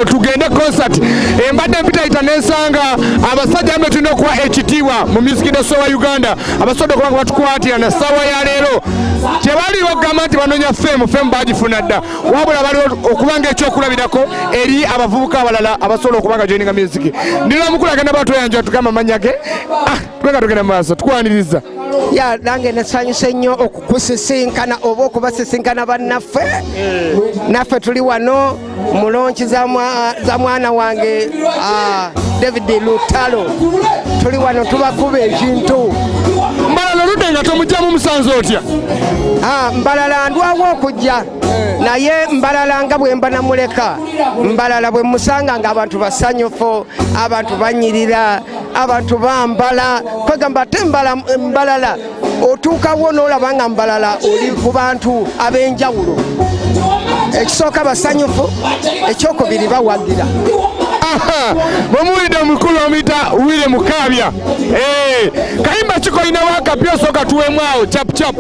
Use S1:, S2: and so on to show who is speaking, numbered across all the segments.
S1: tugende concert embadde mpita itanesanga abasajja ambe tulina okuwa ekitiibwa mu music industry wa Uganda abasoda kubanga batukwatira na sawa ya leero kyebaliwo okugamba nti banoonya fame bagifuna dda wabula baliwo okubanga ekyokulabirako eri abavubuka abalala abasobola okubanga joininga music ndina mukulagenda batuyanja tugamba amanya ge tweka tugenda maaso tukwaniriza
S2: ya nange nasanyuse nnyo okukusisinkana oba okubasisinkana bannaffe naffe tuli wano mulonchi za mwana wange David Lutalo tuli wano tubakuba ekintu
S1: Mbalala ludenga tomujjamu musanze otya
S2: Mbalala ndwawo okujja naye Mbalala nga bwe mba namuleka Mbalala bwe musanga nga abantu basanyufu abantu banyirira abantu bambala kwegamba te Mbalala otuukawo n'olaba nga Mbalala oli ku bantu ab'enjawulo ekisooka basanyufu ekyokubiri bawagira
S1: Bomuwide mukulu omita uwile mukabya kayimba kikoyina wakapya soka tuwemwao chap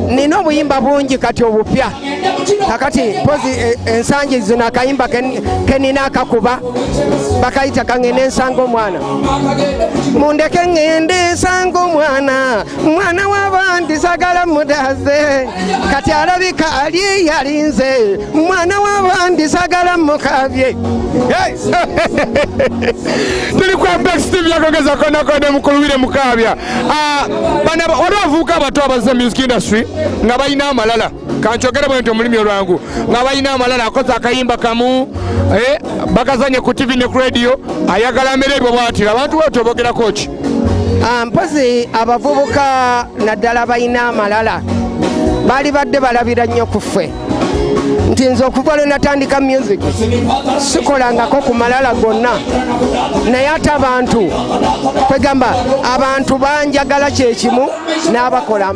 S2: nina obuyimba bungi kati obupya kakati pozi ensangi zino akayimba kenina akakuba bakayita kangende ensango mwana mundeke ngende ensango mwana w'abandi sagala mudaze kati alabika ali yalinze mwana w'abandi sagala mukabye tuli kwa Bex TV yakongeza kona mukuluwire mukabya bana waliwavuuka abato abaze music industry nga balina amalala kanchogera bwe nto mulimi olwangu nga balina amalala akoza akayimba kamu bakazanye ku TV ne ku radio ayagala merebwa bwatira abantu wetu bogera kochi mpozi abavubuka naddala balina amalala bali badde balabira nnyo ku ffe nti nze okuva lwe natandika music sikolangako ku malala gonna naye ate abantu kwegamba abantu banjagala kyekimu n'abakola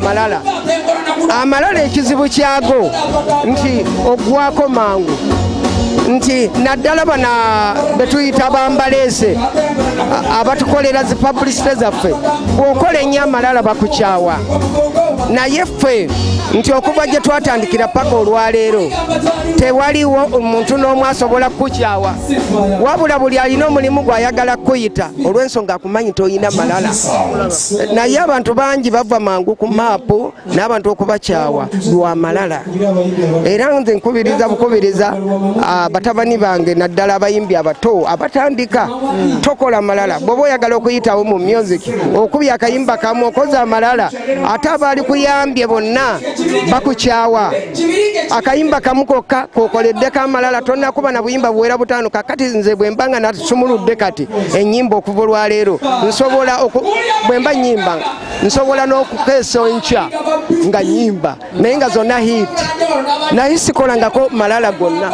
S2: amalala ekizibu kyago nti ogwako mangu nti naddala bana betuyita bambaleese abatukolera zi publicity zaffe bw'okola ennyo amalala bakukyawa naye ffe nti okuva gye twatandikira paka olwaleero tewaliwo omuntu n'omu asobola kukukyawa wabula buli alina omulimu gw'ayagala kuyita olw'ensonga akumanyi toyina malala naye abantu bangi bava mangu ku maapu n'abantu okubakyawa lwa malala era nze nkubiriza batabani bange naddala abayimbi abato abatandika tokola malala bw'oba oyagala okuyitawo mu music okubya akayimba kamu okoza amalala ate abaali kuyambye bonna bakukyawa akayimba kamu kokka kokoleddeko amalala tonnakuba na buyimba buwera butaano kakati nze bwe mbanga nasumuludde kati ennyimba okuva olwaleero nsobola bwe mba nnyimba nsobola n'okukeesa enkya nga nnyimba naye nga zonna hit naye sikolangako malala gonna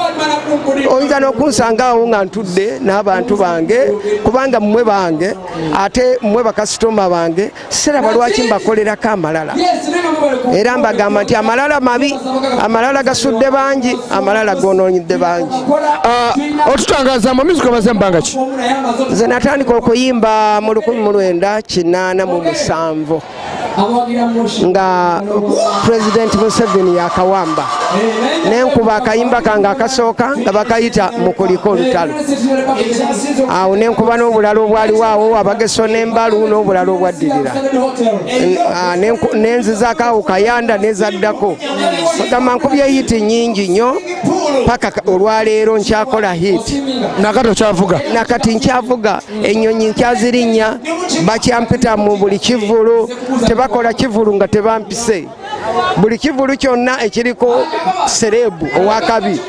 S2: oyinza n'okunsangaawo nga ntudde n'abantu bange kubanga mmwe bange ate mmwe bakasitoma bange siraba lwaki mbakolerako amalala era mbagamba nti amalala mabi amalala gasudde bangi amalala gonoonyedde bangi
S1: otutangaza mu music omaze mbanga ki
S2: nze natandika okuyimba mu 1987 nga President Museveni yakawamba nenkuba akayimba kange akasooka nga bakayita mukuliko olutalo awo nenkuba n'obulala obwaliwo abageso n'embalu n'obulala obwaddirira nenzizaako awo kayanda nezaddako bagamba nkubye hiti nyingi nnyo paka olwaleero nkyakola hiti nakati nkyavuga ennyonyi nkyazirinnya bakyampita mu buli kivulu tebakola kivulu nga tebampise buli kivulu kyonna ekiriko serebu owakabi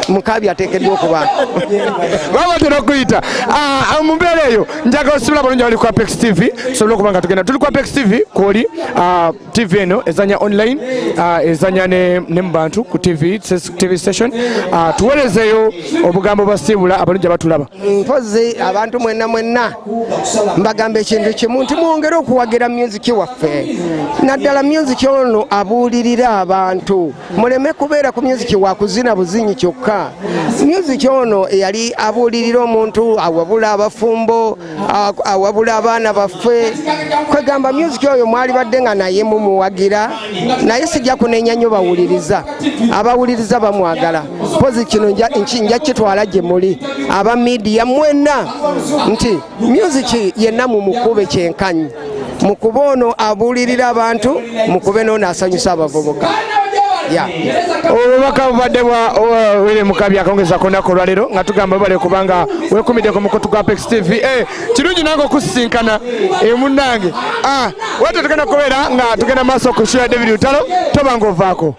S2: mukabi ateekeddwa okuba
S1: babatera okuyita mu mbeera eyo njagala osibula balungi bali ku Apex TV tusobole okuba nga tugenda tuli ku Apex TV kwoli TV eno ezanya online ezanya ne mu bantu ku TV station tuwerezeyo obugambo bwasibula abalungi abatulaba
S2: mpozi abantu mwenna mbagamba ekintu kimu nti mwongere okuwagira music waffe naddala music ono
S3: abuulirira abantu muleme kubeera ku music wa kuzina buzinyi kyokka. Music ono yali abuulirira omuntu awabula abafumbo awabula abaana baffe kwegamba music oyo mwali badde nga naye mumuwagira naye sijja kunenya nnyo bawuliriza abawuliriza bamwagala pozi kino nja kitwala gye muli aba media mwenna nti music yenna mumukube kyenkanyi mukuba ono abuulirira abantu mukube n'ono asanyusa abavubuka.
S2: Obubaka bubadde bwa William Mukabi akongeza ku lunaku olwaleero nga tugamba bale kubanga weekumidde ku mukutu gwa Apex TV. Kirungi nange okusisinkana munnange wate tugenda kubeera nga tugenda maaso ku show ya David Lutalo toba ng'ovaako.